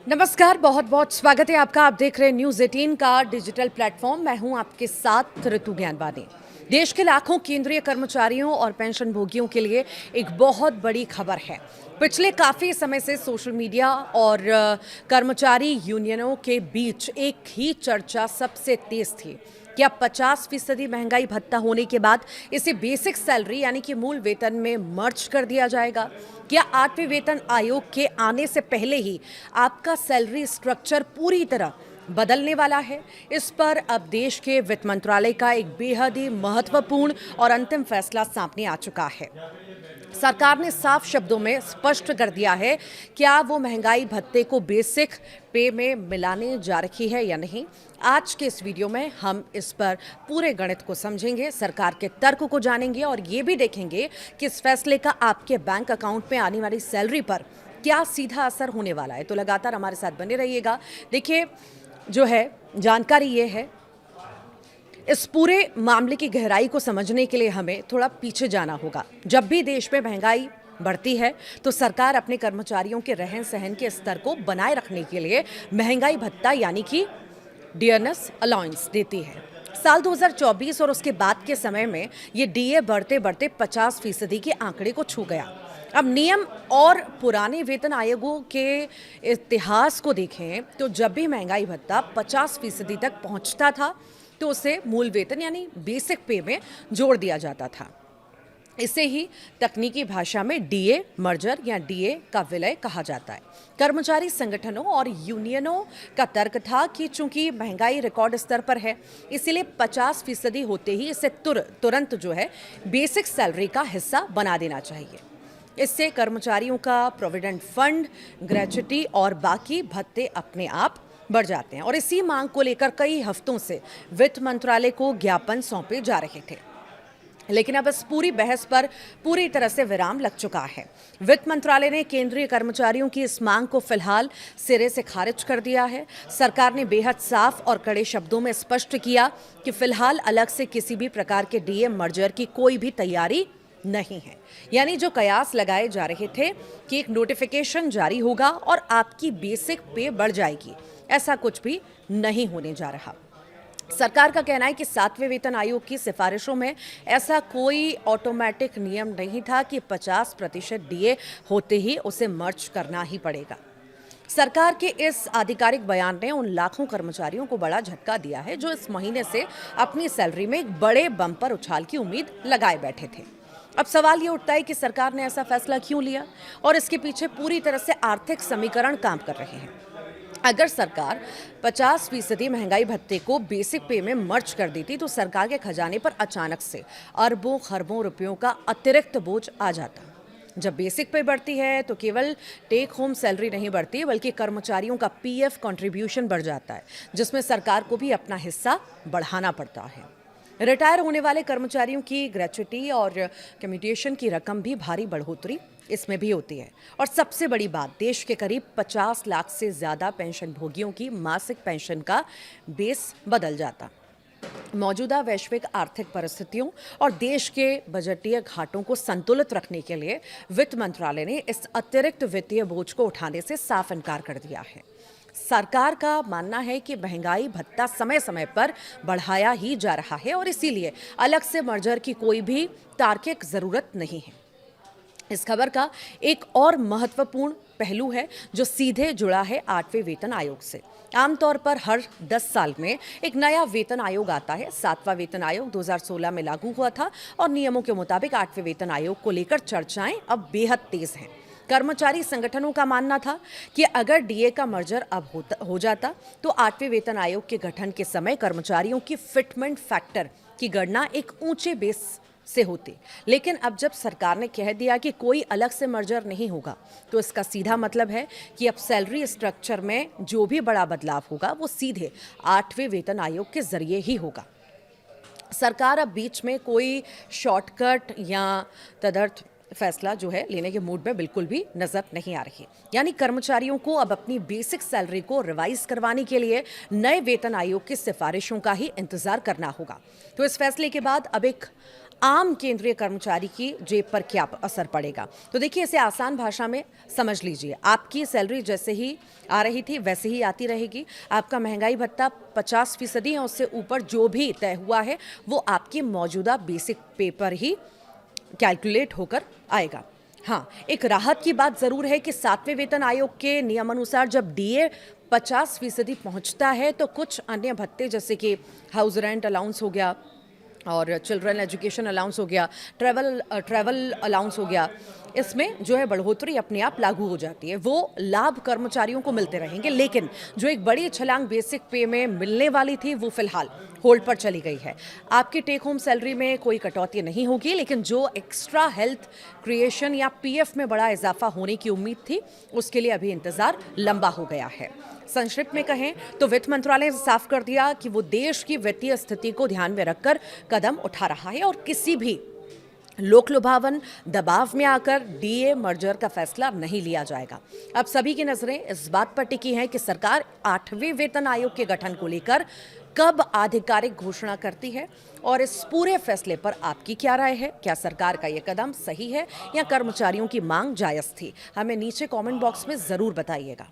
नमस्कार, बहुत बहुत स्वागत है आपका। आप देख रहे हैं न्यूज़ 18 का डिजिटल प्लेटफॉर्म। मैं हूं आपके साथ ऋतु ज्ञानवानी। देश के लाखों केंद्रीय कर्मचारियों और पेंशन भोगियों के लिए एक बहुत बड़ी खबर है। पिछले काफ़ी समय से सोशल मीडिया और कर्मचारी यूनियनों के बीच एक ही चर्चा सबसे तेज थी कि अब 50% महंगाई भत्ता होने के बाद इसे बेसिक सैलरी यानी कि मूल वेतन में मर्ज कर दिया जाएगा। क्या 8वें वेतन आयोग के आने से पहले ही आपका सैलरी स्ट्रक्चर पूरी तरह बदलने वाला है? इस पर अब देश के वित्त मंत्रालय का एक बेहद ही महत्वपूर्ण और अंतिम फैसला सामने आ चुका है। सरकार ने साफ शब्दों में स्पष्ट कर दिया है क्या वो महंगाई भत्ते को बेसिक पे में मिलाने जा रही है या नहीं। आज के इस वीडियो में हम इस पर पूरे गणित को समझेंगे, सरकार के तर्क को जानेंगे और ये भी देखेंगे कि इस फैसले का आपके बैंक अकाउंट में आने वाली सैलरी पर क्या सीधा असर होने वाला है। तो लगातार हमारे साथ बने रहिएगा। देखिए, जो है जानकारी ये है, इस पूरे मामले की गहराई को समझने के लिए हमें थोड़ा पीछे जाना होगा। जब भी देश में महंगाई बढ़ती है तो सरकार अपने कर्मचारियों के रहन सहन के स्तर को बनाए रखने के लिए महंगाई भत्ता यानी कि डियरनेस अलाउंस देती है। साल 2024 और उसके बाद के समय में ये डीए बढ़ते बढ़ते 50% के आंकड़े को छू गया। अब नियम और पुराने वेतन आयोगों के इतिहास को देखें तो जब भी महंगाई भत्ता 50% तक पहुंचता था तो उसे मूल वेतन यानी बेसिक पे में जोड़ दिया जाता था। इसे ही तकनीकी भाषा में डीए मर्जर या डीए का विलय कहा जाता है। कर्मचारी संगठनों और यूनियनों का तर्क था कि चूंकि महंगाई रिकॉर्ड स्तर पर है, इसीलिए 50% होते ही इसे तुरंत जो है बेसिक सैलरी का हिस्सा बना देना चाहिए। इससे कर्मचारियों का प्रोविडेंट फंड, ग्रेच्युटी और बाकी भत्ते अपने आप बढ़ जाते हैं। और इसी मांग को लेकर कई हफ्तों से वित्त मंत्रालय को ज्ञापन सौंपे जा रहे थे, लेकिन अब इस पूरी बहस पर पूरी तरह से विराम लग चुका है। वित्त मंत्रालय ने केंद्रीय कर्मचारियों की इस मांग को फिलहाल सिरे से खारिज कर दिया है। सरकार ने बेहद साफ और कड़े शब्दों में स्पष्ट किया कि फिलहाल अलग से किसी भी प्रकार के डीए मर्जर की कोई भी तैयारी नहीं है। यानी जो कयास लगाए जा रहे थे कि एक नोटिफिकेशन जारी होगा और आपकी बेसिक पे बढ़ जाएगी, ऐसा कुछ भी नहीं होने जा रहा। सरकार का कहना है कि 7वें वेतन आयोग की सिफारिशों में ऐसा कोई ऑटोमेटिक नियम नहीं था कि 50% डीए होते ही उसे मर्ज करना ही पड़ेगा। सरकार के इस आधिकारिक बयान ने उन लाखों कर्मचारियों को बड़ा झटका दिया है जो इस महीने से अपनी सैलरी में एक बड़े बम्पर उछाल की उम्मीद लगाए बैठे थे। अब सवाल ये उठता है कि सरकार ने ऐसा फैसला क्यों लिया और इसके पीछे पूरी तरह से आर्थिक समीकरण काम कर रहे हैं। अगर सरकार 50% महंगाई भत्ते को बेसिक पे में मर्ज कर देती तो सरकार के खजाने पर अचानक से अरबों खरबों रुपयों का अतिरिक्त बोझ आ जाता। जब बेसिक पे बढ़ती है तो केवल टेक होम सैलरी नहीं बढ़ती बल्कि कर्मचारियों का पीएफ कंट्रीब्यूशन बढ़ जाता है, जिसमें सरकार को भी अपना हिस्सा बढ़ाना पड़ता है। रिटायर होने वाले कर्मचारियों की ग्रेच्युटी और कम्यूटेशन की रकम भी भारी बढ़ोतरी इसमें भी होती है। और सबसे बड़ी बात, देश के करीब 50 लाख से ज़्यादा पेंशन भोगियों की मासिक पेंशन का बेस बदल जाता। मौजूदा वैश्विक आर्थिक परिस्थितियों और देश के बजटीय घाटों को संतुलित रखने के लिए वित्त मंत्रालय ने इस अतिरिक्त वित्तीय बोझ को उठाने से साफ इनकार कर दिया है। सरकार का मानना है कि महंगाई भत्ता समय समय पर बढ़ाया ही जा रहा है और इसीलिए अलग से मर्जर की कोई भी तार्किक जरूरत नहीं है। इस खबर का एक और महत्वपूर्ण पहलू है जो सीधे जुड़ा है 8वें वेतन आयोग से। आमतौर पर हर 10 साल में एक नया वेतन आयोग आता है। 7वां वेतन आयोग 2016 में लागू हुआ था और नियमों के मुताबिक 8वें वेतन आयोग को लेकर चर्चाएं अब बेहद तेज हैं। कर्मचारी संगठनों का मानना था कि अगर डीए का मर्जर अब हो जाता तो 8वें वेतन आयोग के गठन के समय कर्मचारियों की फिटमेंट फैक्टर की गणना एक ऊंचे बेस से होती। लेकिन अब जब सरकार ने कह दिया कि कोई अलग से मर्जर नहीं होगा तो इसका सीधा मतलब है कि अब सैलरी स्ट्रक्चर में जो भी बड़ा बदलाव होगा वो सीधे 8वें वेतन आयोग के जरिए ही होगा। सरकार अब बीच में कोई शॉर्टकट या तदर्थ फैसला जो है लेने के मूड में बिल्कुल भी नजर नहीं आ रही। यानी कर्मचारियों को अब अपनी बेसिक सैलरी को रिवाइज करवाने के लिए नए वेतन आयोग की सिफारिशों का ही इंतजार करना होगा। तो इस फैसले के बाद अब एक आम केंद्रीय कर्मचारी की जेब पर क्या असर पड़ेगा। तो देखिए, इसे आसान भाषा में समझ लीजिए। आपकी सैलरी जैसे ही आ रही थी वैसे ही आती रहेगी। आपका महंगाई भत्ता 50% या उससे ऊपर जो भी तय हुआ है वो आपकी मौजूदा बेसिक पे पर ही कैलकुलेट होकर आएगा। हाँ, एक राहत की बात ज़रूर है कि 7वें वेतन आयोग के नियमानुसार जब डीए 50% पहुंचता है तो कुछ अन्य भत्ते जैसे कि हाउस रेंट अलाउंस हो गया और चिल्ड्रन एजुकेशन अलाउंस हो गया, ट्रैवल अलाउंस हो गया, इसमें जो है बढ़ोतरी अपने आप लागू हो जाती है। वो लाभ कर्मचारियों को मिलते रहेंगे, लेकिन जो एक बड़ी छलांग बेसिक पे में मिलने वाली थी वो फिलहाल होल्ड पर चली गई है। आपकी टेक होम सैलरी में कोई कटौती नहीं होगी, लेकिन जो एक्स्ट्रा हेल्थ क्रिएशन या पीएफ में बड़ा इजाफा होने की उम्मीद थी उसके लिए अभी इंतजार लंबा हो गया है। संक्षिप्त में कहें तो वित्त मंत्रालय ने साफ कर दिया कि वो देश की वित्तीय स्थिति को ध्यान में रखकर कदम उठा रहा है और किसी भी लोक लुभावन दबाव में आकर डीए मर्जर का फैसला नहीं लिया जाएगा। अब सभी की नजरें इस बात पर टिकी हैं कि सरकार 8वें वेतन आयोग के गठन को लेकर कब आधिकारिक घोषणा करती है और इस पूरे फैसले पर आपकी क्या राय है। क्या सरकार का यह कदम सही है या कर्मचारियों की मांग जायज थी? हमें नीचे कमेंट बॉक्स में जरूर बताइएगा।